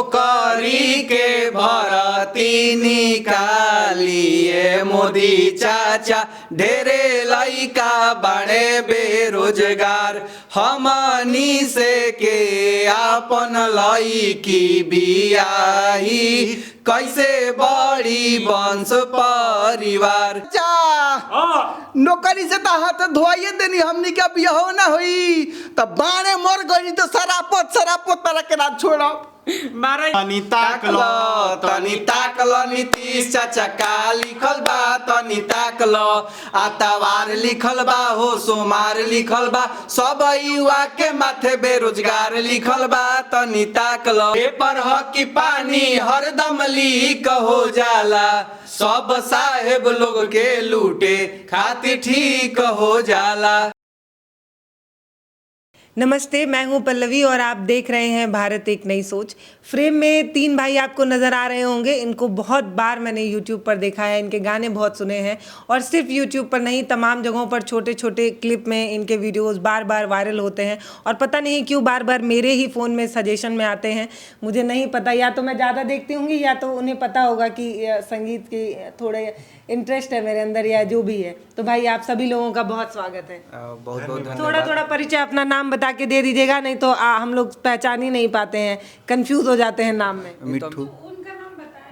नौकरी के भर्ती निकालिए मोदी चाचा, ढेरे लइका बड़े बेरोजगार, हमनी से के आपन लइकी बियाही, कैसे बड़ी वंश परिवार। नौकरी से तो हाथ धोइए देनी, हमनी के बियाह ना होई त बाणे मर गई तो सरापत तरह के रात छोड़ो। तनी ताकलो नीतीश चाचा का लिखल बा, तनी ताकलो आतवार लिखल बा हो, सोमार लिखल बा, सब युवा के माथे बेरोजगार लिखल बा, तनी ताकलो। पेपर ह कि पानी हरदम लीक हो जाला, सब साहेब लोग के लूटे खातिर ठीक हो जाला। नमस्ते, मैं हूं पल्लवी और आप देख रहे हैं भारत एक नई सोच। फ्रेम में 3 भाई आपको नज़र आ रहे होंगे। इनको बहुत बार मैंने YouTube पर देखा है, इनके गाने बहुत सुने हैं और सिर्फ YouTube पर नहीं, तमाम जगहों पर छोटे छोटे क्लिप में इनके वीडियोस बार बार वायरल होते हैं और पता नहीं क्यों बार बार मेरे ही फ़ोन में सजेशन में आते हैं। मुझे नहीं पता, या तो मैं ज़्यादा देखती होंगी या तो उन्हें पता होगा कि संगीत की थोड़े इंटरेस्ट है मेरे अंदर या जो भी है। तो भाई आप सभी लोगों का बहुत स्वागत है। बहुत बहुत धन्यवाद। थोड़ा परिचय अपना नाम बता के दे दीजिएगा, नहीं तो हम लोग पहचान ही नहीं पाते हैं, कंफ्यूज हो जाते हैं नाम में। मिट्ठू,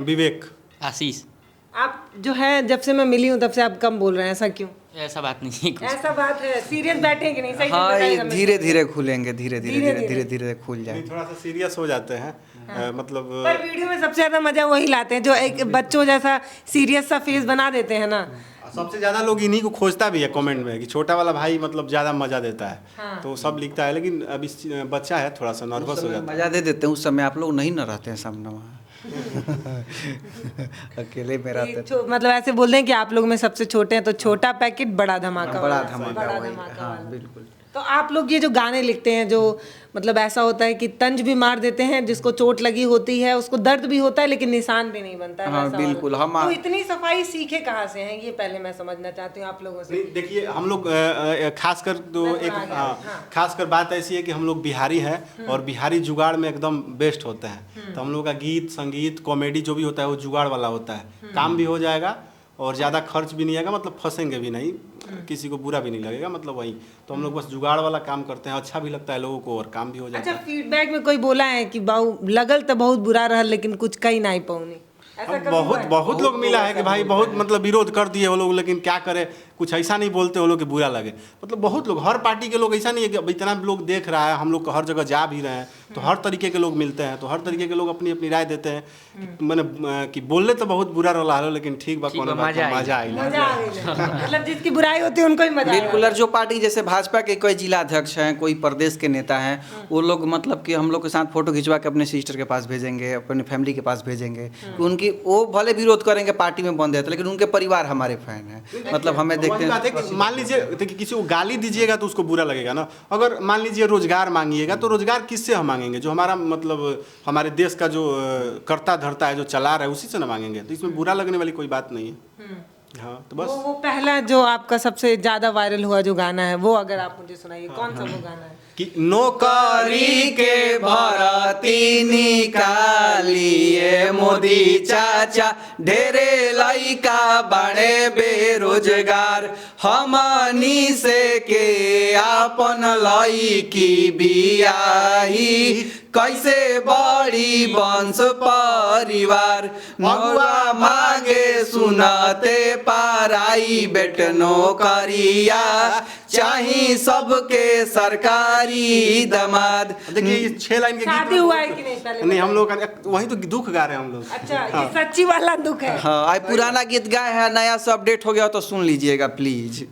विवेक, आशीष। आप जो है जब से मैं मिली हूँ तब से आप कम बोल रहे हैं, ऐसा क्यों? ऐसा बात नहीं है कुछ। ऐसा बात है, सीरियस बैठे हैं कि नहीं? सही हाँ, बताइए ये हमें। धीरे धीरे खुलेंगे, धीरे धीरे खुल जाए। थोड़ा सा सीरियस हो जाते हैं। मतलब पर वीडियो में सबसे ज्यादा मजा वही लाते हैं जो एक बच्चों जैसा सीरियस सा फेस बना देते हैं ना। सबसे ज्यादा लोग इन्हीं को खोजता भी है कमेंट में कि छोटा वाला भाई मतलब ज्यादा मजा देता है। हाँ। तो सब लिखता है, लेकिन अभी बच्चा है थोड़ा सा नर्वस हो जाता है। मजा दे देते हैं, उस समय आप लोग नहीं न रहते हैं सामने वहाँ। अकेले में रहते थे। मतलब ऐसे बोल दें कि आप लोग में सबसे छोटे हैं तो छोटा पैकेट बड़ा धमाका बड़ा वाला। धमाका बड़ा वही, धमाका हाँ, वाला। बिल्कुल। तो आप लोग ये जो गाने लिखते हैं, जो मतलब ऐसा होता है कि तंज भी मार देते हैं, जिसको चोट लगी होती है उसको दर्द भी होता है लेकिन निशान भी नहीं बनता है, हाँ, वैसा बिल्कुल। वाला। हम तो इतनी सफाई सीखे कहाँ से हैं, ये पहले मैं समझना चाहती हूँ आप लोगों से। नहीं, देखिए हम लोग खासकर तो एक खासकर बात ऐसी है कि हम लोग बिहारी हैं और बिहारी जुगाड़ में एकदम बेस्ट होते हैं। तो हम लोग का गीत संगीत कॉमेडी जो भी होता है वो जुगाड़ वाला होता है। काम भी हो जाएगा और ज़्यादा खर्च भी नहीं आएगा, मतलब फंसेंगे भी नहीं, किसी को बुरा भी नहीं लगेगा, मतलब वही। तो हम लोग बस जुगाड़ वाला काम करते हैं, अच्छा भी लगता है लोगों को और काम भी हो जाता अच्छा, है। फीडबैक में कोई बोला है कि बाऊ लगल तो बहुत बुरा रहा लेकिन कुछ कहीं नहीं पाऊनी, ऐसा कभी हुआ है? बहुत लोग मिला है कि भाई बहुत मतलब विरोध कर दिए वो लोग, लेकिन क्या करे, कुछ ऐसा नहीं बोलते वो लोग कि बुरा लगे। मतलब बहुत लोग, हर पार्टी के लोग, ऐसा नहीं है कि अब इतना लोग देख रहा है, हम लोग को हर जगह जा भी रहे हैं तो हर तरीके के लोग मिलते हैं, तो हर तरीके के लोग अपनी अपनी राय देते हैं। मैंने कि बोलने तो बहुत बुरा रहा है लेकिन ठीक बा, कोनो बात मजा मजा आई। आ गई। मतलब जिसकी बुराई होती है उनको ही मजा बिल्कुल। और जो पार्टी जैसे भाजपा के कोई जिला अध्यक्ष हैं, कोई प्रदेश के नेता हैं, वो लोग मतलब कि हम लोग के साथ फोटो खिंचवा के अपने सिस्टर के पास भेजेंगे, अपने फैमिली के पास भेजेंगे। उनकी वो भले विरोध करेंगे, पार्टी में बंद है लेकिन उनके परिवार हमारे फैन हैं, मतलब हमें देखते हैं। मान लीजिए देखिए किसी को गाली दीजिएगा तो उसको बुरा लगेगा ना। अगर मान लीजिए रोजगार मांगिएगा तो रोजगार किससे हम मांगेंगे? जो हमारा मतलब हमारे देश का जो करता धरता है, जो चला रहा है, उसी से ना मांगेंगे। तो इसमें बुरा लगने वाली कोई बात नहीं है। हाँ, तो बस वो पहला जो आपका सबसे ज्यादा वायरल हुआ जो गाना है वो अगर आप मुझे सुनाइए, कौन सा वो गाना है? कि नौकरी के भर्ती निकालिए मोदी चाचा, ढेरे लइका बड़े बेरोजगार, हमनी से के आपन लइकी बियाही, कैसे बड़ी वंश परिवार, अगुआ मांगे सुनते पाराई बेट नौकरिया, चाही सबके सरकारी दामाद। देखिए ये 6 लाइन के शादी हुआ है कि नहीं पहले? नहीं, हम लोग वही तो दुख गा रहे हैं हम लोग। अच्छा, ये सच्ची वाला दुख है। हाँ, आज पुराना गीत गाए हैं, नया से अपडेट हो गया तो सुन लीजिएगा प्लीज।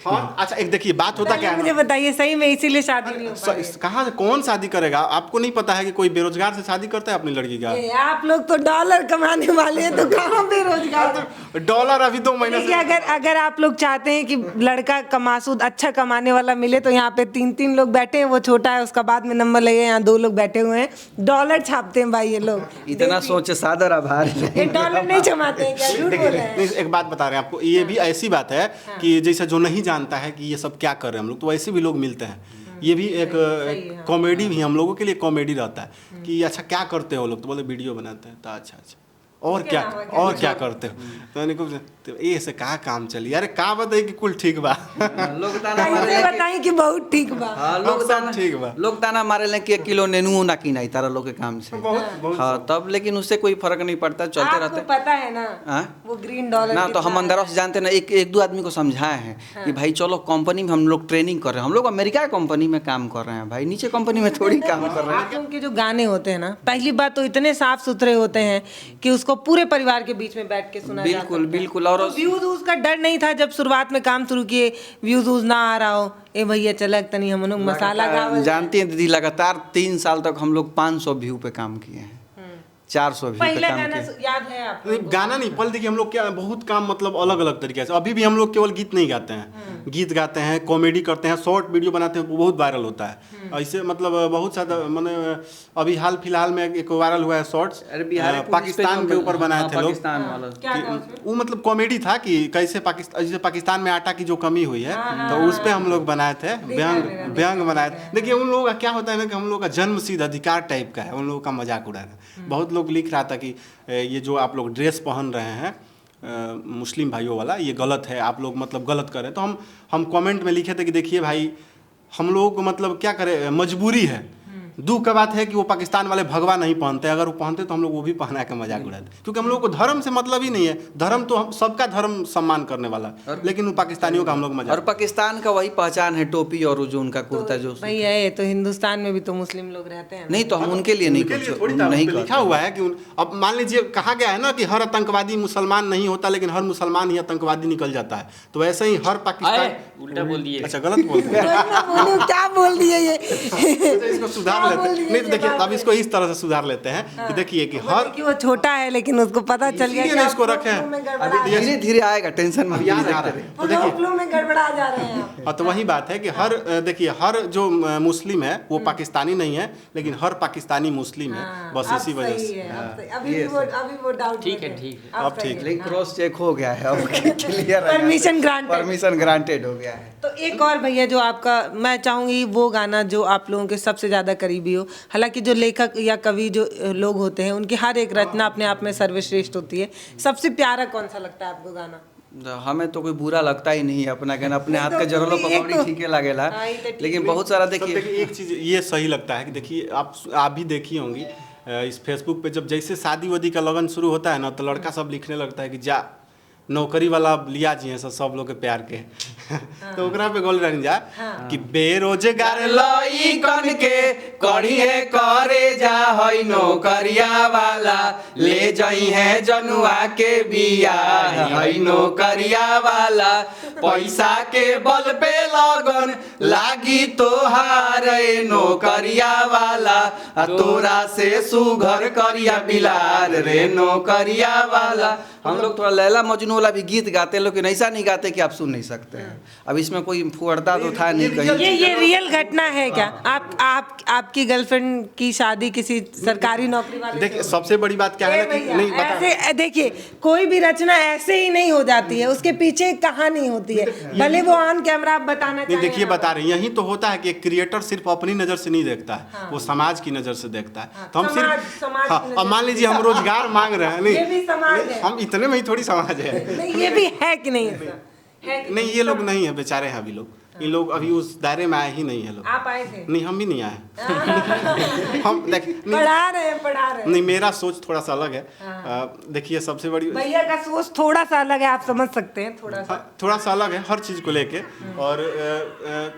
हाँ, अच्छा एक देखिए बात होता क्या है मुझे ना, बताइए, सही में इसीलिए शादी नहीं हो पा रही? कहाँ से कौन शादी करेगा? आपको नहीं पता है कि कोई बेरोजगार से शादी करता है अपनी लड़की का? आप लोग तो डॉलर कमाने वाले हैं तो कहाँ बेरोजगार? डॉलर अभी 2 महीने देखिए, से अगर आप लोग चाहते हैं कि लड़का कमासूद अच्छा कमाने वाला मिले तो यहाँ पे 3 लोग बैठे हैं, वो छोटा है उसका बाद में नंबर लगे, यहाँ 2 लोग बैठे हुए हैं, डॉलर छापते हैं भाई ये लोग। इतना सोचे सादर आभार। ये डॉलर नहीं छमाते हैं क्या? झूठ बोल रहे हैं। नहीं, एक बात बता रहे हैं आपको, ये भी ऐसी बात है कि जैसे जो नहीं जानता है कि ये सब क्या कर रहे हैं हम लोग, तो वैसे भी लोग मिलते हैं। ये भी एक कॉमेडी भी हम लोगों के लिए कॉमेडी रहता है कि अच्छा क्या करते हो लोग, तो बोले वीडियो बनाते हैं। तो अच्छा और क्या करते हो, तो मैंने कहा तो ये से कहाँ काम चली, अरे का बताई कि कुल ठीक बा। लोग ताना मारे कैसे बताई कि बहुत ठीक बा। हाँ सब ठीक बा। लोग ताना मारे ले कि 1 किलो नेनुओं ना किनाई तारा लोग के काम से। हाँ तब लेकिन उससे कोई फर्क नहीं पड़ता, चलते आपको रहते। पता है ना हाँ? वो ग्रीन डॉलर ना तो हम अंदर से जानते ना, एक दो आदमी को समझाए हैं कि भाई चलो कंपनी में हम लोग ट्रेनिंग कर रहे हैं, हम लोग अमेरिका कंपनी में काम कर रहे हैं भाई, नीचे कंपनी में थोड़ी काम कर रहे हैं। आप लोगों के जो गाने होते हैं ना, पहली बात तो इतने साफ सुथरे होते हैं कि उसको पूरे परिवार के बीच में बैठ के सुना जा बिल्कुल सकता है। बिल्कुल। और तो व्यूज उसका डर नहीं था जब शुरुआत में काम शुरू किए, व्यूज ना आ रहा हो, ए भैया चलक तनी हम लोग मसाला गावल। जानती हैं दीदी, लगातार 3 साल तक हम लोग 500 व्यू पे काम किए हैं, 400 व्यू पे पहला काम गाना किए। याद है आपको? नहीं, गाना नहीं, पहले देखिए हम लोग क्या बहुत काम मतलब अलग अलग तरीके से, अभी भी हम लोग केवल गीत नहीं गाते हैं, गीत गाते हैं, कॉमेडी करते हैं, शॉर्ट वीडियो बनाते हैं, वो बहुत वायरल होता है। ऐसे मतलब बहुत ज़्यादा मैंने अभी हाल फिलहाल में एक वायरल हुआ है शॉर्ट्स, अरे बिहार पाकिस्तान के ऊपर बनाए थे लोग। पाकिस्तान वाला क्या था उसमें? वो मतलब कॉमेडी था कि कैसे पाकिस्तान में आटा की जो कमी हुई है, तो उस पे हम लोग बनाए थे, व्यंग बनाए थे। देखिए उन लोगों का क्या होता है ना कि हम लोग का जन्मसिद्ध अधिकार टाइप का है, उन लोगों का मजाक उड़ाना। बहुत लोग लिख रहा था कि ये जो आप लोग ड्रेस पहन रहे हैं मुस्लिम भाइयों वाला, ये गलत है, आप लोग मतलब गलत कर रहे हैं। तो हम कमेंट में लिखे थे कि देखिए भाई हम लोग को मतलब क्या करें, मजबूरी है। दुख का बात है कि वो पाकिस्तान वाले भगवा नहीं पहनते, अगर वो पहनते तो हम लोग वो भी पहना के मजाक उड़ाते, क्योंकि हम लोग को धर्म से मतलब ही नहीं है। धर्म तो हम सबका धर्म सम्मान करने वाला, लेकिन वो पाकिस्तानियों का हम लोग मजाक। और पाकिस्तान का वही पहचान है, टोपी और जो उनका कुर्ता जो। भैया ये तो हिंदुस्तान में भी तो मुस्लिम लोग रहते हैं ना। नहीं तो हम उनके लिए नहीं उनके लिए कुछ थोड़ी था, नहीं उस पे लिखा हुआ है कि अब मान लीजिए कहा गया है ना कि हर आतंकवादी मुसलमान नहीं होता, लेकिन हर मुसलमान ही आतंकवादी निकल जाता है। तो वैसे ही हर पाकिस्तान, उल्टा बोल दिए। अच्छा गलत बोल दिया। क्या बोल दिए ये? इसको सुधार लेते हैं, नहीं तो देखिए अब इसको इस तरह से सुधार लेते हैं कि देखिए कि हर, कि वो छोटा है लेकिन उसको पता चल गया इसीलिए कि इसको आप रखे हैं। फ्लो में गड़बड़ा अभी जा रहे धीरे धीरे आएगा, टेंशन मत याद लीजिए। आ रहा है। हैं। फ्लो में गड़बड़ा जा रहे हैं आप। हाँ तो वही बात है कि हर देखिए हर जो मुस्लिम है वो पाकिस्तानी नहीं है, लेकिन हर पाकिस्तानी मुस्लिम है, बस अब इसी वजह सही से। है, अब सही। अभी वो डाउट ठीक है, ठीक है। अब ठीक है। लेकिन क्रॉस चेक हो गया है, अब क्लियर है, परमिशन ग्रांटेड। परमिशन ग्रांटेड हो गया है। तो एक और भैया जो आपका, मैं चाहूंगी वो गाना जो आप लोगों के सबसे ज्यादा करीबी हो। हालांकि जो लेखक या कवि जो लोग होते हैं उनकी हर एक रचना अपने आप में सर्वश्रेष्ठ होती है, सबसे प्यारा कौन सा लगता है आपको गाना? हमें तो कोई बुरा लगता ही नहीं है अपना गाना, अपने हाथ के जरलो एक पकौड़ी तो- ठीक लागेला। हाँ, ये तो ठीक लेकिन है। बहुत सारा सब देखिए देखिए एक चीज़ ये सही लगता है कि देखिए आप भी देखी होंगी इस फेसबुक पे जब जैसे शादी वादी का लगन शुरू होता है ना, तो लड़का सब लिखने लगता है कि जा नौकरी वाला लिया जी है सब लोग के प्यार के। तो ओकरा पे गोल रह जा कि बेरोजगार लई कन के कढ़िए करे जा हई नौकरिया वाला, ले जाई है जनुआ के बिया हई नौकरिया वाला, पैसा के बल पे लगन लागी तोहार नौकरिया वाला, तोरा से सुघर करिया बिलार रे नौकरिया वाला। हम लोग थोड़ा लैला मजनू वाला भी गीत गाते हैं, लेकिन ऐसा नहीं गाते कि आप सुन नहीं सकते हैं। अब इसमें कोई फुहड़ता तो था नहीं कहीं। ये रियल घटना है क्या? आपकी गर्लफ्रेंड की शादी किसी सरकारी नौकरी वाले से देखिए सबसे बड़ी बात क्या है ना कि भैया, नहीं बता, ऐसे देखिए कोई भी रचना ऐसे ही नहीं हो जाती है, उसके पीछे एक कहानी होती है, भले वो ऑन कैमरा आप बताना नहीं चाहें देखिए ना। बता रहे हैं, यही तो होता है कि एक क्रिएटर सिर्फ अपनी नज़र से नहीं देखता है, वो समाज की नज़र से देखता है। तो हम समाज सिर्फ की हाँ, नज़र अब मान लीजिए हम रोजगार मांग रहे हैं, ये भी समाज नहीं है। हम इतने में ही थोड़ी समाज है। नहीं, ये भी है कि नहीं ऐसा? है कि नहीं ये लोग नहीं है, बेचारे हैं अभी लोग, ये लोग अभी उस दायरे में आए ही नहीं है लोग। आप आए थे? नहीं हम भी नहीं आए। हम पढ़ा रहे हैं नहीं मेरा सोच थोड़ा सा अलग है। देखिए सबसे बड़ी भैया का सोच थोड़ा सा अलग है, आप समझ सकते हैं थोड़ा सा अलग है हर चीज़ को लेके। और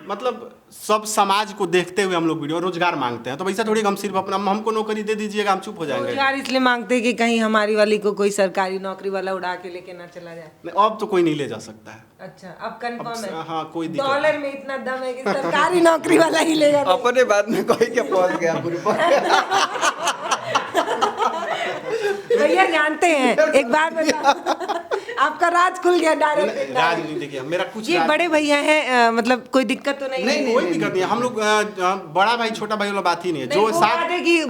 मतलब सब समाज को देखते हुए हम लोग वीडियो रोजगार मांगते हैं। तो वैसा थोड़ी हम सिर्फ अपना हमको नौकरी दे दीजिएगा हम चुप हो जाएंगे। रोजगार इसलिए मांगते हैं कि कहीं हमारी वाली को कोई सरकारी नौकरी वाला उड़ा के लेके ना चला जाए। नहीं, अब तो कोई नहीं ले जा सकता है। अच्छा अब कंफर्म है? हाँ कोई दिक्कत डॉलर में इतना दम है कि सरकारी नौकरी वाला ही लेगा। अपने बाद में कोई के पहुंच गया भैया जानते हैं एक बार बता, आपका राज खुल गया डायरेक्ट। राज नहीं, देखिए मेरा कुछ ये राज- बड़े भैया हैं, मतलब कोई दिक्कत तो नहीं है? कोई दिक्कत नहीं है। हम लोग बड़ा भाई छोटा भाई वाला बात ही नहीं है। नहीं, जो वो साथ बात है कि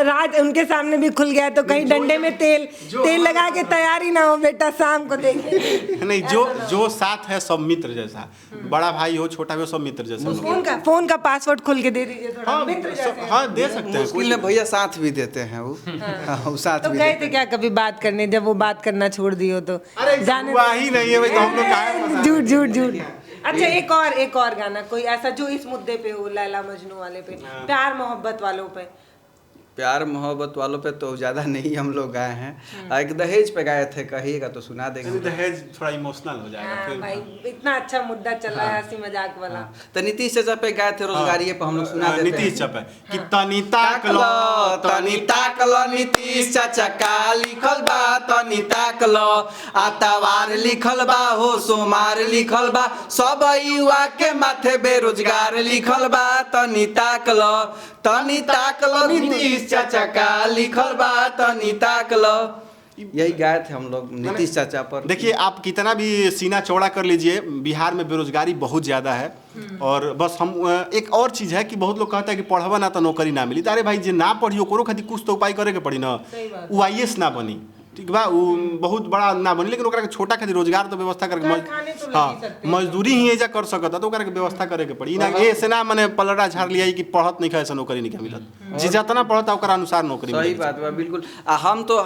राज उनके सामने भी खुल गया तो कहीं डंडे में तेल लगा के तैयारी ना हो बेटा शाम को देखें। नहीं, जो साथ है सब मित्र जैसा, बड़ा भाई हो छोटा भी हो सब मित्र जैसा हम लोग। फोन का पासवर्ड खोल के दे दीजिए थोड़ा, हाँ, मित्र जैसे। हाँ दे सकते हैं। मुश्किल में भैया साथ भी देते हैं वो। हाँ, वो साथ तो भी गए देते थे क्या कभी बात करने, जब वो बात करना छोड़ दियो तो? अरे हुआ ही नहीं है भाई, तो हम लोग कहाँ झूठ झूठ झूठ। अच्छा, एक और गाना कोई ऐसा जो इस मुद्दे पे हो, लैला मजनू वाले पे, प्यार मोहब्बत वालों पे। प्यार मोहब्बत वालों पे तो ज़्यादा नहीं हम लोग गाए हैं। एक दहेज पे गाए थे, कहिएगा तो सुना देंगे। दहेज थोड़ा इमोशनल हो जाएगा हाँ फिर। भाई, इतना अच्छा मुद्दा चल रहा है, हंसी मजाक वाला। तो नीतीश चाचा पे गाए थे रोजगारी पे, हम लोग सुना देते हैं। नीतीश चाचा कि तनी ताक लो, तनी ताकल नीतीश चाचा का लिखल बा, तनी ताकल आतवार लिखल बा हो सोमार लिखल बा, सब युवा के माथे बेरोजगार लिखल बा, तनी ताकल नीतीश चाचा का लिखल बा, तनी ताकल। यही गाए थे हम लोग नीतीश चाचा पर। देखिए, आप कितना भी सीना चौड़ा कर लीजिए, बिहार में बेरोजगारी बहुत ज़्यादा है। और बस हम एक और चीज़ है कि बहुत लोग कहते हैं कि पढ़वा ना तो नौकरी ना मिली। तो अरे भाई, जे ना पढ़ियो करो खातिर कुछ तो उपाय करे के पड़ी ना। वो IAS ना बनी, ठीक बा, वो बहुत बड़ा ना बनी, लेकिन ओकरा के छोटा खातिर रोजगार तो व्यवस्था करके मजदूरी ही एजा कर सकता, तो ओकरा के व्यवस्था करे के पड़ी ना। ये से ना मने पलड़ा झाड़ लिया कि पढ़त नहीं ऐसा नौकरी नहीं मिलत। जी जितना पढ़ता ओकरा अनुसार नौकरी सही मिलेगी। बात बा, बिल्कुल।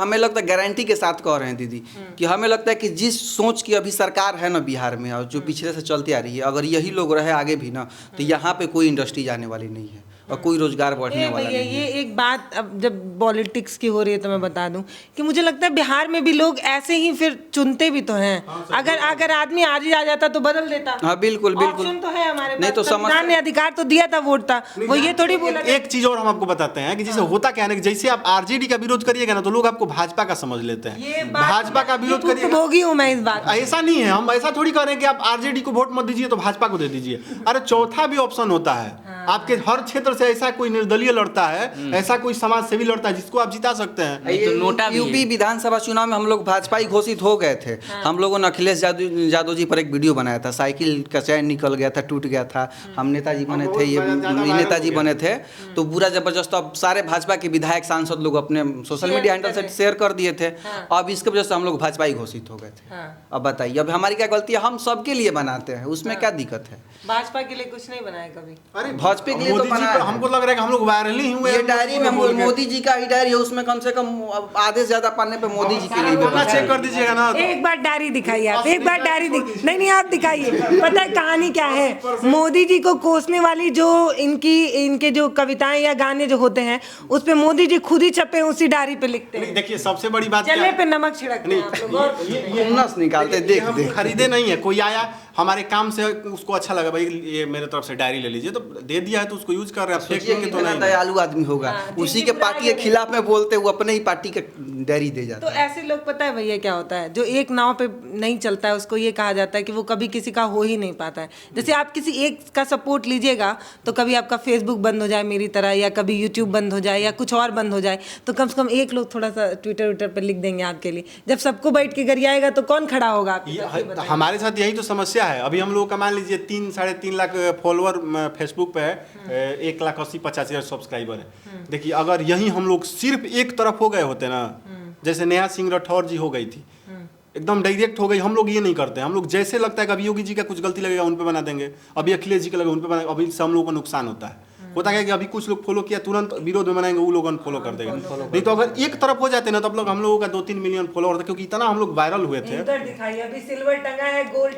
हमें लगता है गारंटी के साथ कह रहे हैं दीदी कि हमें लगता है कि जिस सोच की अभी सरकार है ना बिहार में, और जो पिछले से चलती आ रही है, अगर यही लोग रहे आगे भी ना, तो यहाँ पे कोई इंडस्ट्री जाने वाली नहीं है और कोई रोजगार बढ़ने वाला भैया, नहीं ये है। एक बात, अब जब पॉलिटिक्स की हो रही है तो मैं बता दूं कि मुझे लगता है बिहार में भी लोग ऐसे ही फिर चुनते भी तो हैं। अगर आदमी आज ही आ जाता तो बदल देता। हाँ, बिल्कुल बिल्कुल। ऑप्शन तो है हमारे नहीं पास, तो संविधान ने अधिकार तो दिया था, वोट था, वो ये थोड़ी बोला। एक चीज और हम आपको बताते हैं कि जैसे होता क्या है ना, कि जैसे आप आरजेडी का विरोध करिएगा ना, तो लोग आपको भाजपा का समझ लेते हैं। भाजपा का विरोध करिएगा, भोगी हूँ मैं इस बात। ऐसा नहीं है। हम ऐसा थोड़ी कह रहे हैं कि आप आरजेडी को वोट मत दीजिए तो भाजपा को दे दीजिए। अरे चौथा भी ऑप्शन होता है। आपके हर क्षेत्र से ऐसा कोई निर्दलीय लड़ता है, ऐसा कोई समाज सेवी लड़ता है जिसको आप जिता सकते हैं। नहीं तो नोटा भी है। यूपी विधानसभा चुनाव में हम लोग भाजपा ही घोषित हो गए थे। हम लोगों ने अखिलेश यादव जी पर एक वीडियो बनाया था, साइकिल का चैन निकल गया था, टूट गया था। हम नेताजी बने थे, ये नेताजी बने थे, तो पूरा जबरदस्त अब सारे भाजपा के विधायक सांसद लोग अपने सोशल मीडिया हैंडल से शेयर कर दिए थे। अब इसके वजह से हम लोग भाजपा ही घोषित हो गए थे। अब बताइए, अब हमारी क्या गलती है? हम सबके लिए बनाते हैं, उसमें क्या दिक्कत है? भाजपा के लिए कुछ नहीं बनाया कभी। अरे भाजपा के लिए तो मोदी जी बनाया पर है। हमको लग रहा है कि हम लोग वायरल ही हुए। ये डायरी में मोदी जी का ही डायरी है, उसमें कम से कम आधे से ज्यादा पन्ने पे मोदी जी के लिए अपना चेक कर दीजिएगा ना। एक बार डायरी दिखाइए आप, एक बार डायरी नहीं आप दिखाइए। पता है कहानी क्या है? मोदी जी को कोसने वाली जो इनके जो कविताएं या गाने जो होते हैं, उस पे मोदी जी खुद ही छपे उसी डायरी पे लिखते हैं। देखिए, सबसे बड़ी बात क्या जले है? पे नमक छिड़कते हैं आप लोग। ये नस निकालते देख हम देख। खरीदे नहीं है, कोई आया हमारे काम से, उसको अच्छा लगा, भाई ये मेरे तरफ से डायरी ले लीजिए, तो दे दिया है तो उसको यूज कर रहे हैं। आप सोचिए फेंकेंगे तो कितना नहीं। दयालु आदमी होगा, उसी के पार्टी के खिलाफ में बोलते वो अपने ही पार्टी के डायरी दे जाता तो है। ऐसे लोग, पता है भैया क्या होता है, जो एक नाव पे नहीं चलता है उसको ये कहा जाता है कि वो कभी किसी का हो ही नहीं पाता है। जैसे आप किसी एक का सपोर्ट लीजिएगा तो कभी आपका फेसबुक बंद हो जाए मेरी तरह, या कभी यूट्यूब बंद हो जाए, या कुछ और बंद हो जाए, तो कम से कम एक लोग थोड़ा सा ट्विटर पर लिख देंगे आपके लिए। जब सबको बैठ के गरियाएगा तो कौन खड़ा होगा आपके साथ, ये बताइए। हमारे साथ यही तो समस्या है। अभी हम लोग का मान लीजिए 3-3.5 लाख फॉलोअर फेसबुक पे है, 1,80,85,000 सब्सक्राइबर है। देखिए, अगर यही हम लोग सिर्फ एक तरफ हो गए होते ना, जैसे नेहा सिंह राठौर जी हो गई थी, एकदम डायरेक्ट हो गई। हम लोग ये नहीं करते। हम लोग जैसे लगता है कि अभी योगी जी का कुछ गलती लगेगा उन पे बना देंगे, अभी अखिलेश जी का लगेगा उन पे बना, अभी से हम लोगों को नुकसान होता है। होता है कि अभी कुछ लोग फॉलो किया, तुरंत विरोध में बनाएंगे, वो लोग अनफॉलो कर देगा। नहीं तो अगर एक तरफ हो जाते ना, तो हम लोगों का 2-3 मिलियन फॉलोअर था, क्योंकि इतना हम लोग वायरल हुए थे। इधर दिखाइए, अभी सिल्वर टंगा है, गोल्ड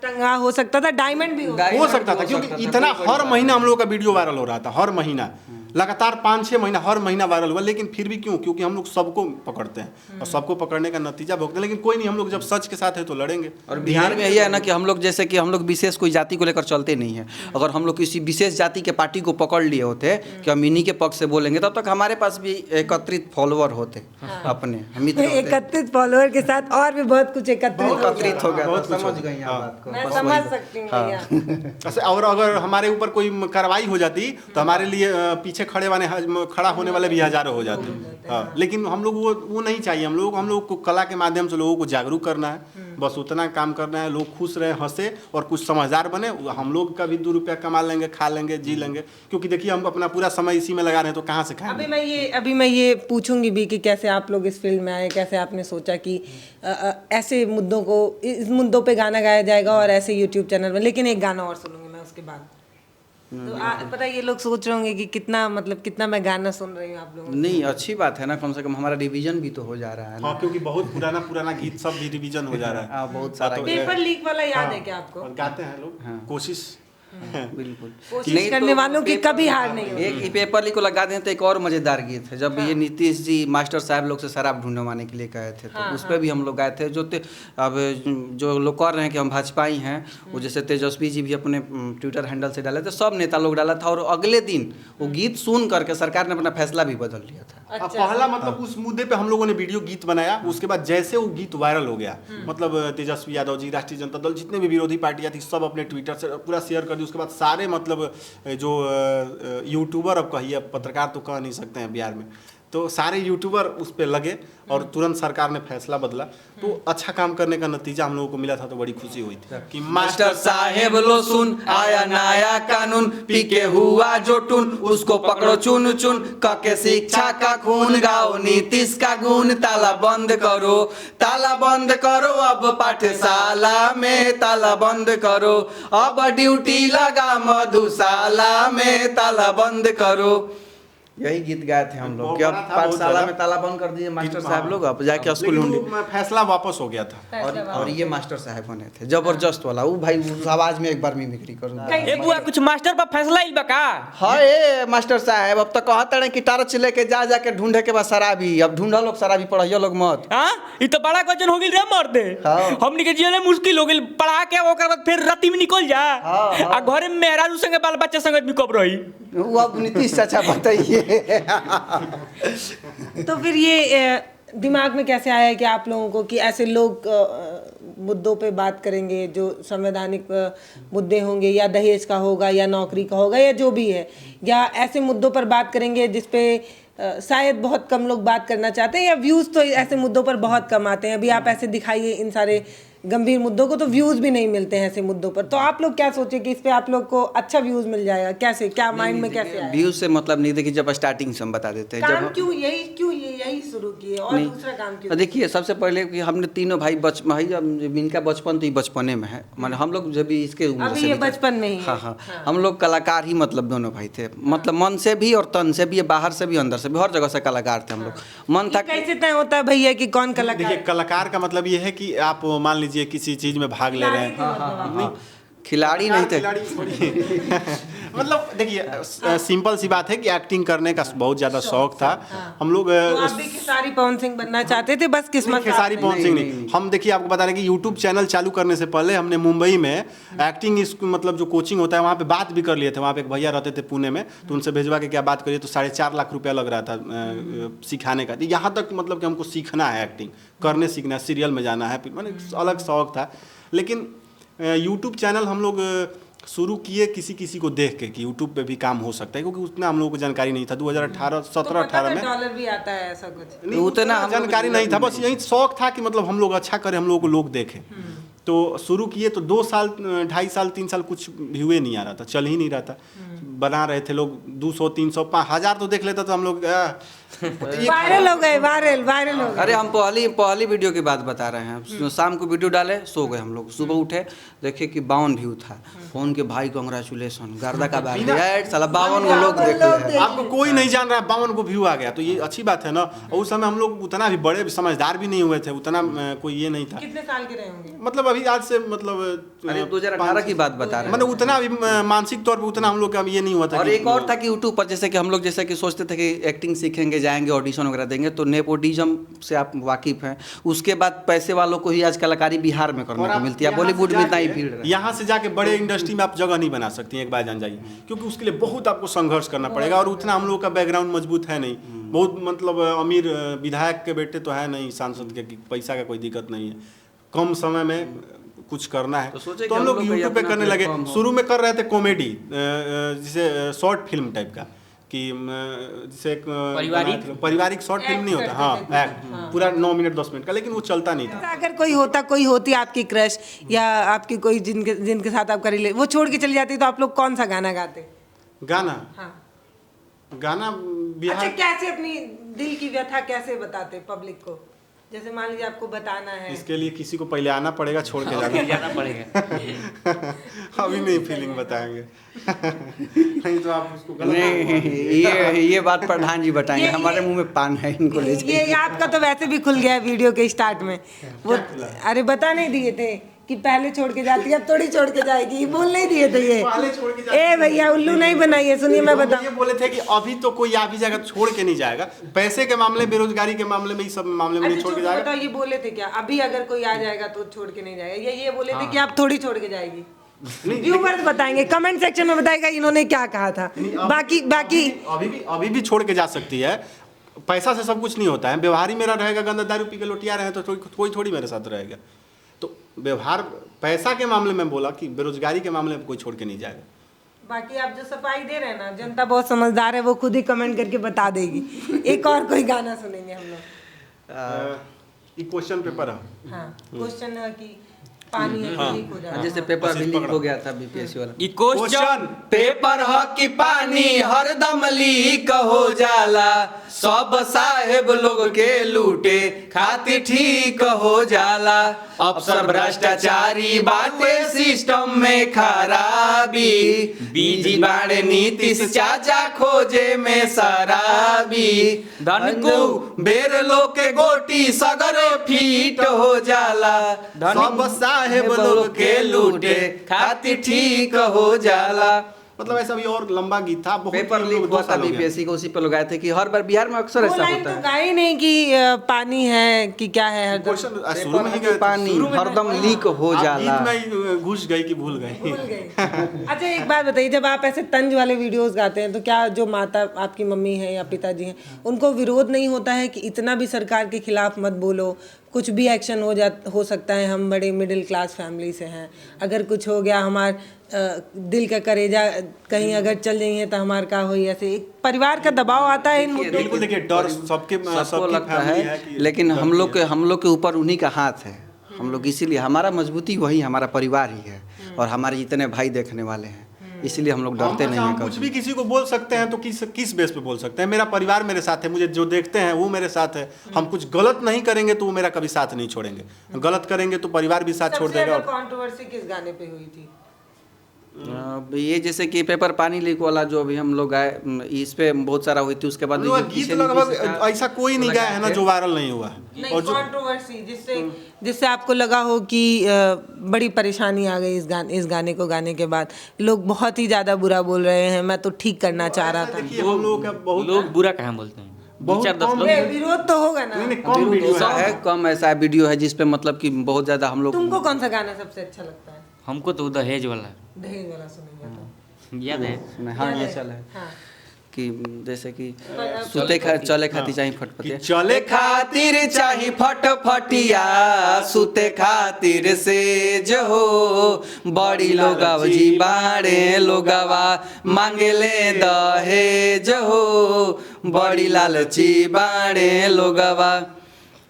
टंगा हो सकता था, डायमंड भी हो सकता था, क्योंकि इतना हर महीना हम लोगों का वीडियो वायरल हो रहा था। हर महीना लगातार 5-6 महीना हर महीना वायरल हुआ। लेकिन फिर भी क्यों? क्योंकि हम लोग सबको पकड़ते हैं और सबको पकड़ने का नतीजा भोगते हैं। लेकिन कोई नहीं, हम लोग जब सच के साथ है तो लड़ेंगे। और बिहार में यही है ना कि हम लोग जैसे कि हम लोग विशेष कोई जाति को लेकर चलते नहीं है। अगर हम लोग किसी विशेष जाति के पार्टी को पकड़ लिए होते कि हम इन्हीं के पक्ष से बोलेंगे, तब तक हमारे पास भी एकत्रित फॉलोअर होते, अपने मित्र होते। एकत्रित फॉलोअर के साथ और भी बहुत कुछ एकत्रित हो गया, बहुत कुछ समझ हो गई गया। आप बात को। मैं बस समझ वही- सकती हूँ भैया। और अगर हमारे ऊपर कोई कार्रवाई हो जाती तो हमारे लिए पीछे खड़ा होने वाले भी हजारों हो जाते हैं। हाँ, लेकिन हम लोग वो नहीं चाहिए। हम लोग को कला के माध्यम से लोगों को जागरूक करना है, बस उतना काम करना है। लोग खुश रहे, हंसे और कुछ समझदार बने। हम लोग का भी 2 रुपया कमा लेंगे, खा लेंगे, जी लेंगे। क्योंकि देखिए हम अपना पूरा समय इसी में लगा रहे हैं, तो कहाँ से खाएंगे। अभी मैं ये पूछूंगी भी कि कैसे आप लोग इस फील्ड में आए, कैसे आपने सोचा कि ऐसे मुद्दों को, इस मुद्दों पे गाना गाया जाएगा और ऐसे यूट्यूब चैनल में। लेकिन एक गाना और सुनूंगी मैं उसके बाद। तो पता है ये लोग सोच रहे होंगे कि कितना मैं गाना सुन रही हूँ आप लोगों से। नहीं, अच्छी बात है ना, कम से कम हमारा रिवीजन भी तो हो जा रहा है ना। हाँ, क्योंकि बहुत पुराना गीत सब भी रिवीजन हो जा रहा है। हाँ, बहुत सारा पेपर लीक वाला याद है क्या आपको? और गाते हैं लोग, कोशिश बिल्कुल कोशिश करने वालों की कभी हार नहीं होती। एक पेपर लीक को लगा दें तो एक और मजेदार गीत है, जब ये नीतीश जी मास्टर साहब लोग से शराब ढूंढवाने के लिए गए थे, तो उस पर भी हम लोग गए थे। अब जो लोग कर रहे हैं कि हम भाजपाई हैं, वो जैसे तेजस्वी जी भी अपने ट्विटर हैंडल से डाले थे, सब नेता लोग डाला था, और अगले दिन वो गीत सुन करके सरकार ने अपना फैसला भी बदल लिया था। पहला मतलब उस मुद्दे पे हम लोगों ने वीडियो गीत बनाया, उसके बाद जैसे वो गीत वायरल हो गया, मतलब तेजस्वी यादव जी, राष्ट्रीय जनता दल, जितने भी विरोधी पार्टियां थी, सब अपने ट्विटर से पूरा शेयर कर दी। उसके बाद सारे मतलब जो यूट्यूबर, अब कहिए, पत्रकार तो कह नहीं सकते हैं बिहार में, तो सारे यूट्यूबर उस पर लगे और तुरंत सरकार ने फैसला बदला। तो अच्छा काम करने का नतीजा हम लोगों को मिला था, तो बड़ी खुशी हुई थी कि मास्टर साहेब लो सुन, आया नया कानून, पी के हुआ जो टून, उसको पकड़ो चुन चुन, कके शिक्षा का खून गाओ, नीतीश का गुण, ताला बंद करो अब पाठशाला में, ताला बंद करो अब ड्यूटी लगा मधुशाला में, ताला बंद करो। यही गीत गाए थे हम लोग कि अब पाठशाला में ताला बंद कर दिए मास्टर साहब लोग, अब जाके स्कूल ढूंढिए। फैसला वापस हो गया था। और ये मास्टर साहब बने थे जबरदस्त वाला, वो भाई उस आवाज में एक बार मिमिक्री करूँ। ए बुआ, कुछ मास्टर पर फैसला ही बका। हाय मास्टर साहब, अब तो कहते हैं कि टार्च लेके जाके ढूंढे के बाद शराबी, अब ढूंढा लोग शराबी, पढ़ियो लोग मत। हां, ई तो बड़ा गजन हो गेल रे मर्दे। हाँ। हमनी के जीवन में मुश्किल हो गेल, पढ़ा के ओकर बाद फिर राती में निकल जा। आ घरे में मेहरारू संगे बाल बच्चा संगे भी कब रही। वो अब नीतीश चाचा बताइए। तो फिर ये दिमाग में कैसे आया कि आप लोगों को कि ऐसे लोग मुद्दों पे बात करेंगे जो संवैधानिक मुद्दे होंगे, या दहेज का होगा, या नौकरी का होगा, या जो भी है, या ऐसे मुद्दों पर बात करेंगे जिस पे शायद बहुत कम लोग बात करना चाहते हैं, या व्यूज़ तो ऐसे मुद्दों पर बहुत कम आते हैं। अभी आप ऐसे दिखाइए इन सारे गंभीर मुद्दों को, तो व्यूज़ भी नहीं मिलते हैं ऐसे मुद्दों पर। तो आप लोग क्या सोचे कि इस पे आप लोग को अच्छा व्यूज़ मिल जाएगा? कैसे, क्या माइंड में कैसे आया? व्यूज से मतलब नहीं, देखिए जब स्टार्टिंग से हम बता देते हैं, काम जब क्यों यही शुरू किए, और दूसरा काम क्यों? देखिए सबसे पहले कि हमने तीनों भाई इनका बचपन तो बचपने में है, माने हम लोग जब भी इसके उम्र अभी से ये भी थे। बचपन में ही है। हाँ, हम लोग कलाकार ही, मतलब दोनों भाई थे, मतलब मन से भी और तन से भी, बाहर से भी अंदर से भी, हर जगह से कलाकार थे हम लोग। मन था कैसे तय होता है भैया कि कौन कलाकार? देखिए, कलाकार का मतलब ये है कि आप मान लीजिए किसी चीज में भाग ले रहे हैं। खिलाड़ी नहीं थे। मतलब देखिए, सिंपल सी बात है कि एक्टिंग करने का बहुत ज्यादा शौक था। हम लोग तो आप भी खेसारी पवन सिंह बनना चाहते थे, बस किस्मत खेसारी पवन सिंह नहीं। हम देखिए आपको बता रहे हैं कि यूट्यूब चैनल चालू करने से पहले हमने मुंबई में एक्टिंग मतलब जो कोचिंग होता है वहाँ पे बात भी कर लिए थे। वहाँ पे एक भैया रहते थे पुणे में, तो उनसे भेजवा के क्या बात करिए तो 4.5 लाख रुपया लग रहा था सिखाने का। यहाँ तक मतलब कि हमको सीखना है, एक्टिंग करने सीखना है, सीरियल में जाना है, मैंने अलग शौक था। लेकिन यूट्यूब चैनल हम लोग शुरू किए किसी को देख के कि यूट्यूब पे भी काम हो सकता है, क्योंकि उतना हम लोगों को जानकारी नहीं था। 2017-18 में डॉलर भी आता है ऐसा कुछ नहीं, उतना जानकारी नहीं था, बस यही शौक था कि मतलब हम लोग अच्छा करें, हम लोगों को लोग देखें। तो शुरू किए तो 2 साल 2.5 साल 3 साल कुछ व्यूए नहीं आ रहा था, चल ही नहीं रहा था। बना रहे थे लोग 200 300 5,000 तो देख लेता तो हम लोग वायरल हो गए, वायरल हो गए। अरे हम पहली वीडियो की बात बता रहे हैं। शाम को वीडियो डाले, सो गए हम लोग। सुबह उठे, देखे कि 52 व्यू था। फोन के भाई कांग्रेचुलेसन, गर्दा का बात साला 52 लोग देखे। आपको कोई नहीं जान रहा, 52 को व्यू आ गया, तो ये अच्छी बात है ना। और उस समय हम लोग उतना भी बड़े समझदार भी नहीं हुए थे, उतना कोई ये नहीं था। कितने साल के रहे होंगे? मतलब अभी आज से मतलब 2018 की बात बता रहे हैं। मतलब उतना भी मानसिक तौर पे उतना हम लोग का ये नहीं हुआ था। और एक और था कि यूट्यूब पर जैसे कि हम लोग जैसे कि सोचते थे कि एक्टिंग सीखेंगे, जाएंगे ऑडिशन वगैरह देंगे, तो नेपोटिज्म से आप वाकिफ हैं। उसके बाद पैसे वालों को ही आज कलाकारी बिहार में करने को मिलती है, बॉलीवुड में इतना ही भीड़ है। यहाँ से जाके बड़े इंडस्ट्री में आप जगह नहीं बना सकती हैं, एक बार जान जाइए, क्योंकि उसके लिए बहुत आपको संघर्ष करना पड़ेगा। और उतना हम लोग का बैकग्राउंड मजबूत है नहीं, बहुत मतलब अमीर विधायक के बेटे तो है नहीं, सांसद के, पैसा का कोई दिक्कत नहीं है। कम समय में कुछ करना है तो हम लोग यूट्यूब पे करने लगे। शुरू में कर रहे थे कॉमेडी, जैसे शॉर्ट फिल्म टाइप का, कि जैसे एक पारिवारिक शॉर्ट फिल्म नहीं होता, हाँ एक्ट पूरा 9 मिनट 10 मिनट का, लेकिन वो चलता नहीं था। अगर कोई होती आपकी क्रश या आपकी कोई जिनके साथ आपका रिले वो छोड़ के चली जाती तो आप लोग कौन सा गाना गाते? गाना हाँ। गाना बिहार अच्छा, कैसे अपनी दिल की व्यथा कैसे बताते पब्लिक को? जैसे मान लीजिए आपको बताना है, इसके लिए किसी को पहले आना पड़ेगा, छोड़ के जाना पड़ेगा। अभी नहीं फीलिंग बताएंगे नहीं तो आप उसको गलत नहीं, ये बात प्रधान जी बताएंगे, हमारे मुंह में पान है, इनको ले जाइए। ये आपका तो वैसे भी खुल गया है वीडियो के स्टार्ट में। वो अरे बता नहीं दिए थे कि पहले छोड़ के जाती है, अब थोड़ी छोड़ के जाएगी, ये बोल नहीं दिए थे ये। पहले छोड़ के जाती ए भैया उल्लू नहीं बनाइए, सुनिए मैं बताऊं। ये बोले थे कि अभी तो कोई आ भी जाएगा छोड़ के नहीं जाएगा, पैसे के मामले, बेरोजगारी के मामले में, इस सब मामले में नहीं छोड़ के जाएगा। बताओ, ये बोले थे क्या अभी अगर कोई आ जाएगा तो छोड़ के नहीं जाएगा? ये बोले थे कि आप थोड़ी छोड़ के जाएगी? व्यूअर्स बताएंगे, कमेंट सेक्शन में बताएगा इन्होंने क्या कहा था। बाकी अभी भी छोड़ के जा सकती है। पैसा से सब कुछ नहीं होता है। व्यवहार ही मेरा रहेगा, गंदा दारू पी के लोटिया रहे तो कोई थोड़ी मेरे साथ रहेगा। तो व्यवहार, पैसा के मामले में बोला कि बेरोजगारी के मामले में कोई छोड़ के नहीं जाएगा। बाकी आप जो सफाई दे रहे हैं ना, जनता बहुत समझदार है, वो खुद ही कमेंट करके बता देगी। एक और कोई गाना सुनेंगे हम लोग। ये क्वेश्चन पेपर है। हाँ, क्वेश्चन है कि पानी लीक हो जाता है। जैसे पेपर भी लीक हो गया था बीपीएससी वाला। ई क्वेश्चन पेपर ह कि पानी हरदम लीक हो जाला, सब साहेब लोग के लूटे खातिर ठीक हो जाला। अफसर भ्रष्टाचारी बाटे सिस्टम में खराबी, बीजी बाड़े नीतीश चाचा खोजे में शराबी। धनको बेर लोग के गोटी सगरे फीट हो जाला, सब साहेब लोग के लूटे खातिर ठीक हो जाला। मतलब ऐसा भी और लंबा गीत था, बहुत पेपर लोग लीक दो हुआ था साल हो गया। बीपीएससी को, उसी पे लोग आए थे कि हर बार बिहार में अक्सर वो ऐसा लाइन होता तो है। गाए नहीं कि पानी है कि क्या है हरदम। क्वेश्चन शुरू में ही गए थे। पानी शुरू में हरदम लीक हो आप जाला। गीत में ही घुस गई कि भूल गई? भूल गए। अच्छा एक बात बताइए, जब आप ऐसे तंज वाले वीडियोस गाते हैं तो क्या जो माता आपकी मम्मी है या पिताजी हैं उनको विरोध नहीं होता है कि इतना भी सरकार के खिलाफ मत बोलो, कुछ भी एक्शन हो सकता है, हम बड़े मिडिल क्लास फैमिली से हैं, अगर कुछ हो गया हमार दिल का करेजा कहीं अगर चल जाइए तो हमार का हो, ऐसे एक परिवार का दबाव आता है इन मुद्दों पे? बिल्कुल, देखिए डर सबको लगता फैमिली है, कि लेकिन हम लोग के ऊपर उन्हीं का हाथ है। हम लोग इसीलिए, हमारा मजबूती वही हमारा परिवार ही है और हमारे जितने भाई देखने वाले हैं, इसलिए हम लोग डरते नहीं हैं कुछ कभी। भी किसी को बोल सकते हैं तो किस बेस पे बोल सकते हैं? मेरा परिवार मेरे साथ है, मुझे जो देखते हैं वो मेरे साथ है। हम कुछ गलत नहीं करेंगे तो वो मेरा कभी साथ नहीं छोड़ेंगे, गलत करेंगे तो परिवार भी साथ छोड़ देगा। कंट्रोवर्सी किस गाने पे हुई थी? ये जैसे कि पेपर पानी लीक वाला जो अभी हम लोग गाए, इस पे बहुत सारा हुई थी। उसके बाद हम लोग गीत लगभग ऐसा कोई नहीं गाया है ना जो वायरल नहीं हुआ है। नहीं, कंट्रोवर्सी जिससे आपको लगा हो कि बड़ी परेशानी आ गई इस गाने को गाने के बाद, लोग बहुत ही ज्यादा बुरा बोल रहे हैं, मैं तो ठीक करना चाह रहा था। देखिए हम लोगों का बहुत लोग बुरा कहाँ बोलते हैं? बहुत 4-10 कम लोग विरोध तो होगा ना। कम वीडियो ऐसा है। है, कम ऐसा वीडियो है जिसपे मतलब कि बहुत ज्यादा हम लोग। तुमको कौन सा गाना सबसे अच्छा लगता है? हमको तो दहेज वाला दहेज वाला सुनेंगे तो। याद है। हाँ ये चल है हाँ। कि जैसे कि चले खाती चाहिए फटफटे, चले खातिर चाही फटफटिया, सुते खातिर सेज हो, बड़ी लोगाव जी बाड़े लोगावा मांगेले दहेज हो, बड़ी लालची बाड़े लोगावा।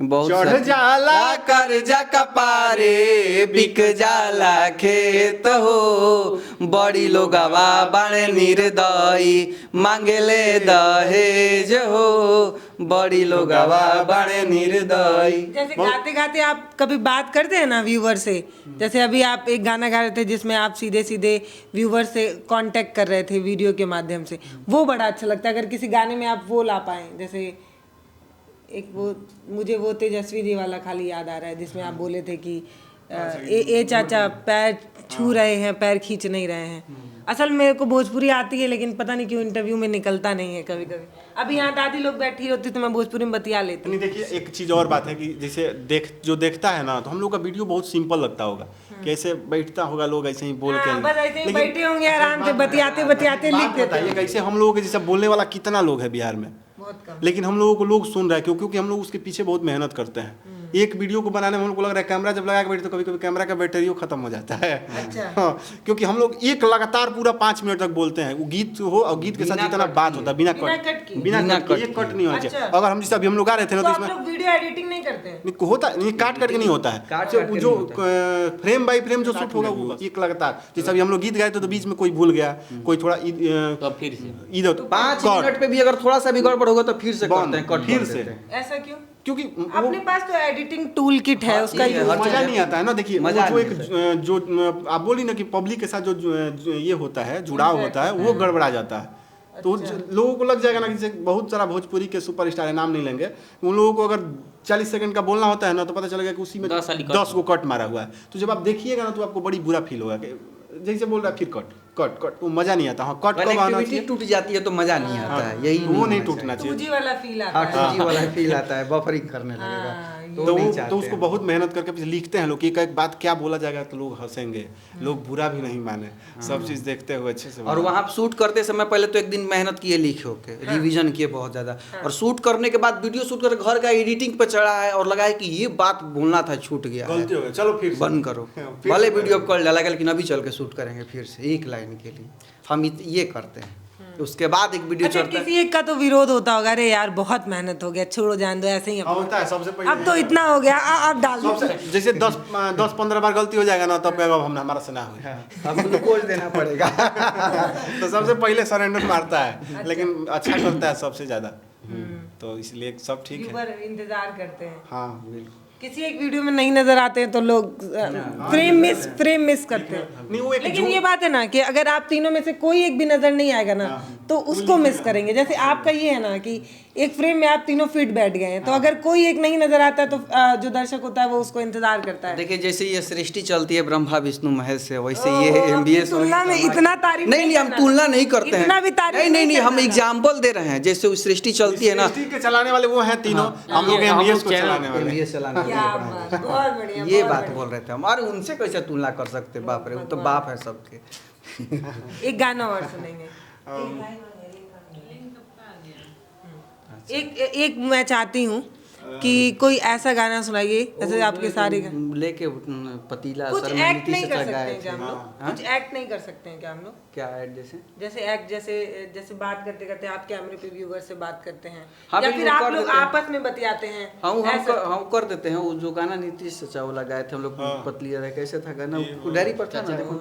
बहुत चढ़ सारे- जाला कर्जा कपारे बिक जाला खेत हो, बड़ी लोगावा बाणे निर्दयी मांगेले दहेज हो, बड़ी लोगावा बाणे निर्दयी। जैसे गाते गाते आप कभी बात करते हैं ना व्यूवर से, जैसे अभी आप एक गाना गा रहे थे जिसमें आप सीधे सीधे व्यूवर से कांटेक्ट कर रहे थे वीडियो के माध्यम से, वो बड़ा अच्छा लगता है। अगर किसी गाने में आप वो ला पाएं, जैसे एक वो मुझे वो तेजस्वी जी वाला खाली याद आ रहा है जिसमें आप बोले थे कि ए चाचा पैर छू रहे हैं, पैर खींच नहीं रहे हैं। असल में मेरे को भोजपुरी आती है लेकिन पता नहीं क्यों इंटरव्यू में निकलता नहीं है कभी कभी। अभी यहाँ दादी लोग बैठी होती तो मैं भोजपुरी में बतिया लेती। नहीं, देखिए एक चीज़ और बात है कि जैसे जो देखता है ना, तो हम लोग का वीडियो बहुत सिंपल लगता होगा कि ऐसे बैठता होगा लोग ऐसे ही बोल के, बस ऐसे ही बैठे होंगे आराम से बतियाते बतियाते लिख देते हैं। बताइए ऐसे हम लोगों के जैसे बोलने वाला कितना लोग है बिहार में, बहुत कम। लेकिन हम लोगों को लोग सुन रहे हैं क्योंकि हम लोग उसके पीछे बहुत मेहनत करते हैं। एक वीडियो को बनाने में हमको लग रहा है कैमरा जब लगा के बैठे तो कभी कभी कैमरा का बैटरी खत्म हो जाता है। अच्छा। हाँ, क्योंकि हम लोग एक लगातार पूरा 5 मिनट तक बोलते हैं, वो गीत हो और गीत के साथ बिना जितना कट बात किए। होता है बिना बिना कट कट किए। बिना बिना कट किए, कट एक कट नहीं होना चाहिए। अच्छा। अगर हम जैसे अभी हम लोग आ रहे थे ना तो तो आप इसमें लोग वीडियो एडिटिंग नहीं करते हैं? नहीं, होता नहीं, काट करके नहीं होता है, काट जो काट के जो नहीं फ्रेम बाय फ्रेम जो शूट होगा वो एक लगातार। जैसे अभी हम लोग गीत गाए थे तो बीच में कोई भूल गया, कोई थोड़ा तो फिर से इधर 5 कट, मिनट पे भी अगर थोड़ा सा भी गड़बड़ होगा तो फिर से बंद, करते हैं, कट फिर कर से। देते हैं। ऐसा क्यों? क्योंकि अपने पास तो एडिटिंग टूल किट है, उसका ये यूज हर मजा चीज़ नहीं आता है ना। देखिए वो मजा जो नहीं एक जो आप बोली ना कि पब्लिक के साथ जो ये होता है, जुड़ाव होता है, वो गड़बड़ा जाता है। तो लोगों को लग जाएगा ना कि जैसे बहुत सारा भोजपुरी के सुपरस्टार है, नाम नहीं लेंगे, उन लोगों को अगर 40 सेकंड का बोलना होता है ना तो पता चलेगा कि उसी में 10 वाली कट 10 को कट मारा हुआ है। तो जब आप देखिएगा ना तो आपको बड़ी बुरा फील होगा कि जैसे बोल रहा है फिर कट कट कट, वो मजा नहीं आता। हाँ, कट कब आना कनेक्टिविटी चाहिए, टूट जाती है तो मजा नहीं आता है, यही वो नहीं टूटना 2G चाहिए। वाला फील आता हाँ, है। 2G वाला फील आता है, बफरिंग करने लगेगा तो नहीं वो चाहते तो उसको हैं। बहुत मेहनत करके फिर लिखते हैं लोग कि एक बात क्या बोला जाएगा तो लोग हंसेंगे, लोग बुरा भी नहीं माने, सब चीज़ देखते हुए अच्छे से और वहाँ शूट करते समय पहले तो एक दिन मेहनत किए लिख होके, रिवीजन किए बहुत ज़्यादा, और शूट करने के बाद वीडियो शूट करके घर का एडिटिंग पे चढ़ा है और लगा है कि ये बात बोलना था, छूट गया है, गलती हो गई, चलो फिर से। बंद करो। फिर भले से वीडियो कॉल डाला लेकिन अभी चल के शूट करेंगे फिर से एक लाइन के लिए, हम ये करते हैं। उसके बाद एक वीडियो अच्छा, चढ़ता है। किसी एक का तो विरोध होता होगा, अरे यार बहुत मेहनत हो गया, छोड़ो जान दो, ऐसे ही हाँ, होता है सबसे पहले। अब तो इतना हो गया, अब डाल दो। सबसे जैसे 10-15 बार गलती हो जाएगा ना तब कहेगा अब हम हमारा से ना हुई। अब ग्लूकोज देना पड़ेगा। तो सबसे पहले सरेंडर मारता है, लेकिन अच्छा करता है सबसे ज्यादा, तो इसलिए सब ठीक है। व्यूअर इंतजार करते हैं। हाँ बिल्कुल। किसी एक वीडियो में नहीं नजर आते हैं तो लोग फ्रेम मिस करते हैं। नहीं, वो एक लेकिन ये बात है ना कि अगर आप तीनों में से कोई एक भी नजर नहीं आएगा ना तो उसको मिस करेंगे। जैसे आपका ये है ना कि एक फ्रेम में आप तीनों फिट बैठ गए हैं, तो अगर कोई एक नहीं नजर आता है तो जो दर्शक होता है वो उसको इंतजार करता है। देखिए जैसे ये सृष्टि चलती है ब्रह्मा विष्णु महेश से, वैसे ये MBS तुलना में इतना तारीफ नहीं हम तुलना नहीं करते हैं, इतना भी तारीफ नहीं हम करना। एग्जाम्पल दे रहे हैं। जैसे वो सृष्टि चलती है ना, सृष्टि के चलाने वाले वो हैं तीनों, हम लोग हम MBS लोग को चैनल चलाने वाले हैं। MBS चलाने वाले क्या हैं। बात, बहुत बढ़िया, ये बहुत बात बढ़िया। बोल रहे थे हम, और उनसे कैसे तुलना कर सकते, बाप रे, वो तो बाप है सबके। एक गाना और सुनेंगे। एक मैं चाहती हूँ कि कोई ऐसा गाना सुनाइए जैसे आपके सारे गाने। लेके पतीला कुछ सर में एक्ट नहीं नीतीश कर चाचा सकते गाए हैं क्या हम थे। लोग? कुछ एक्ट नहीं कर सकते हैं क्या हम लोग? क्या ऐड जैसे? जैसे एक्ट जैसे बात करते करते आप कैमरे पे व्यूअर से बात करते हैं हाँ, या बिल्कुल फिर आप कर लोग देते हैं। आपस में बतियाते हैं। हम कर देते हैं। वो जो गाना नीतीश चाचा वाला गाए थे हम लोग, पतली रहे, कैसे था गाना, डायरी पर था ना, देखो।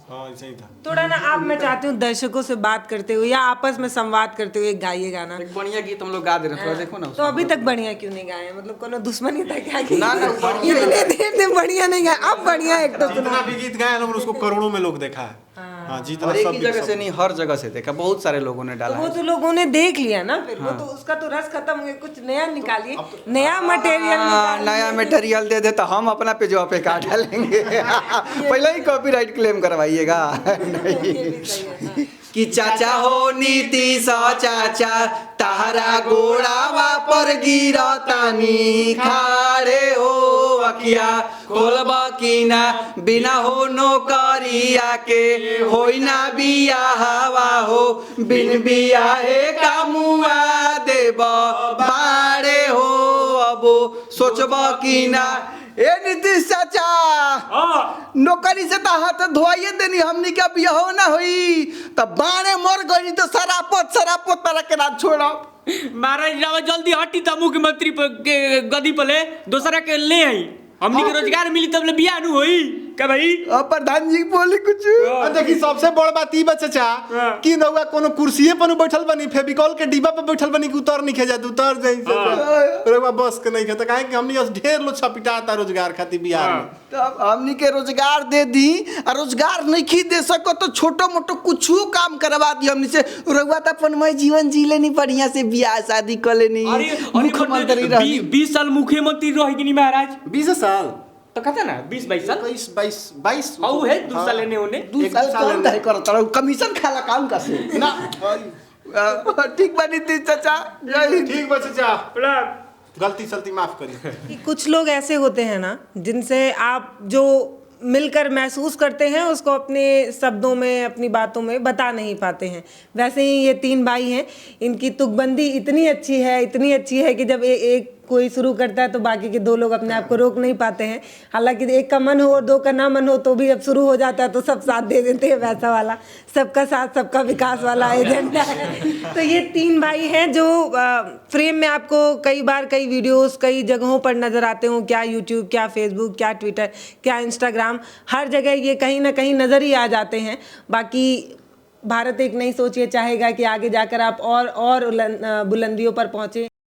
हाँ ऐसा ही था। थोड़ा ना आप, मैं चाहती हूँ दर्शकों से बात करते हुए या आपस में संवाद करते हुए गाइए गाना। एक बढ़िया गीत हम लोग गा दे रहे हैं, थोड़ा देखो ना तो उसमें। अभी तक बढ़िया क्यों नहीं गाए? मतलब कोनो दुश्मनी था क्या कि ना, बढ़िया इतने देर से बढ़िया नहीं गाए, अब बढ़िया एक तो सुना। जितना भी गीत गाए लोग उसको करोड़ों में लोग देखा है। हाँ, जितना और एक सब ही जगह से नहीं, हर जगह से देखा, बहुत सारे लोगों ने तो डाला वो है। तो लोगों ने देख लिया ना, फिर वो तो उसका तो रस खत्म हो गया। कुछ नया निकालिए, नया मटेरियल नया मटेरियल दे दे तो हम अपना पे जो पे काट डालेंगे। पहले ही कॉपीराइट क्लेम करवाइएगा। कि चाचा हो नीतीश चाचा, तारा गोड़ावा पर गिरतानी, खाड़े हो अखिया खोलब की ना, बिना हो नौकरिया के होई ना बिया हवा हो, बिन बिया हे कामुआ देब बाड़े हो, अब सोचब की ना। ए नीतीश चाचा, नौकरी से तो हाथ धोइए देनी, हमनी के बियाहो ना होई तब बाणे मर गई तो सरापत पर के ना छोड़ो। महाराज राव जल्दी हटी त मुख्यमंत्री के गदी पर ले, दूसरा के ले आई, हमनी के रोजगार मिली तब ले बियाह नु होई का भाई। अब प्रधान जी बोले कुछ। देखी सबसे बड़ बात ई बा चाचा कि नौवा कोनो कुर्सीए पर बैठल बनी, फेविकॉल के डिब्बा पर बैठल बनी कि उतर नहीं जाए, उतर जाई रे बस के नहीं खाता, काहे कि हमनी ढेर लोग छपिटाता रोजगार खातिर बिहार में। तब हमनी के रोजगार दे दी, और रोजगार नहीं दे सको तो छोटो मोटो कुछ काम करवा दी हमनी से। रउआ तो अपन मैं जीवन जी लेनी, बढ़िया से बियाह शादी कर लेनी, मुख्यमंत्री रहनी। 20 साल मुख्यमंत्री रह गई महाराज। 20 साल तो कहता ना 20-22 साल 22 हाउ है 2 साल लेने होने। 2 साल काम तय करता रहो, कमीशन खाला काम का से ना। ठीक बा नीतीश चाचा, जय हिंद। ठीक बा चाचा, गलती सलती माफ करिए। कि कुछ लोग ऐसे होते हैं ना जिनसे आप जो मिलकर महसूस करते हैं उसको अपने शब्दों में, अपनी बातों में बता नहीं पाते हैं। वैसे ही ये 3 भाई हैं, इनकी तुकबंदी इतनी अच्छी है कि जब एक कोई शुरू करता है तो बाकी के 2 लोग अपने आप को रोक नहीं पाते हैं। हालांकि एक का मन हो और 2 का ना मन हो तो भी अब शुरू हो जाता है तो सब साथ दे देते हैं, वैसा वाला सबका साथ सबका विकास वाला एजेंडा है। तो ये 3 भाई हैं जो फ्रेम में आपको कई बार कई वीडियोस कई जगहों पर नज़र आते हो, क्या यूट्यूब, क्या फेसबुक, क्या ट्विटर, क्या इंस्टाग्राम, हर जगह ये कहीं ना कहीं नज़र ही आ जाते हैं। बाकी भारत एक नई सोच ये चाहेगा कि आगे जाकर आप और बुलंदियों पर पहुँचें,